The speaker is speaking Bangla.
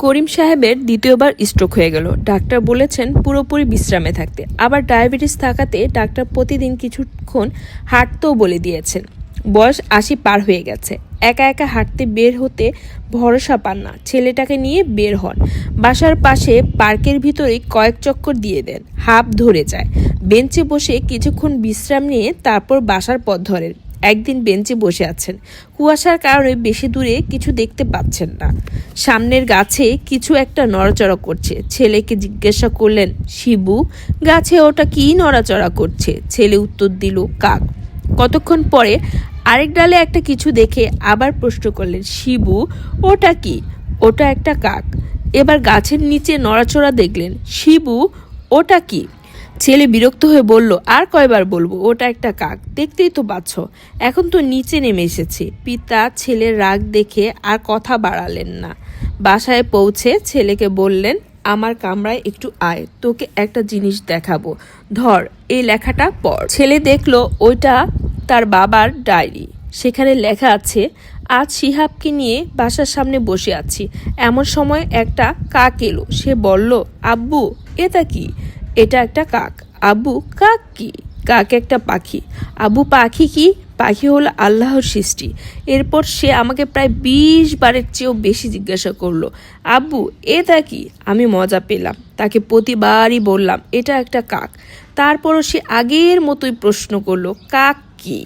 করিম সাহেবের দ্বিতীয়বার স্ট্রোক হয়ে গেল। ডাক্তার বলেছেন পুরোপুরি বিশ্রামে থাকতে। আবার ডায়াবেটিস থাকাতে ডাক্তার প্রতিদিন কিছুক্ষণ হাঁটতেও বলে দিয়েছেন। বয়স 80 পার হয়ে গেছে। একা একা হাঁটতে বের হতে ভরসা পান না। ছেলেটাকে নিয়ে বের হন। বাসার পাশে পার্কের ভিতরেই কয়েক চক্কর দিয়ে দেন। হাঁপ ধরে যায়। বেঞ্চে বসে কিছুক্ষণ বিশ্রাম নিয়ে তারপর বাসার পথ ধরেন। একদিন বেঞ্চে বসে আছেন। কুয়াশার কারণে বেশি দূরে কিছু দেখতে পাচ্ছেন না। সামনের গাছে কিছু একটা নড়াচড়া করছে। ছেলেকে জিজ্ঞাসা করলেন, শিবু, গাছে ওটা কি নড়াচড়া করছে? ছেলে উত্তর দিল, কাক। কতক্ষণ পরে আরেক ডালে একটা কিছু দেখে আবার প্রশ্ন করলেন, শিবু, ওটা কি? ওটা একটা কাক। এবার গাছের নিচে নড়াচড়া দেখলেন। শিবু, ওটা কি? ছেলে বিরক্ত হয়ে বলল, আর কয়বার বলবো, ওটা একটা কাক, দেখতেই তো পাচ্ছ। এখন তো নিচে নেমে এসেছে। পিতা ছেলের রাগ দেখে আর কথা বাড়ালেন না। বাসায় পৌঁছে ছেলেকে বললেন, আমার কামরায় একটু আয়, তোকে একটা জিনিস দেখাবো। ধর, এই লেখাটা পড়। ছেলে দেখলো ওইটা তার বাবার ডায়েরি। সেখানে লেখা আছে, আজ শিহাবকে নিয়ে বাসার সামনে বসে আছি, এমন সময় একটা কাক এলো। সে বলল, আব্বু, এটা কি? এটা একটা কাক। আব্বু, কাক কি? কাক একটা পাখি। আব্বু, পাখি কি? পাখি হলো আল্লাহর সৃষ্টি। এরপর সে আমাকে প্রায় 20 বারের চেয়েও বেশি জিজ্ঞাসা করলো, আব্বু, এটা কি? আমি মজা পেলাম। তাকে প্রতিবারই বললাম এটা একটা কাক। তারপরও সে আগের মতোই প্রশ্ন করলো, কাক কি?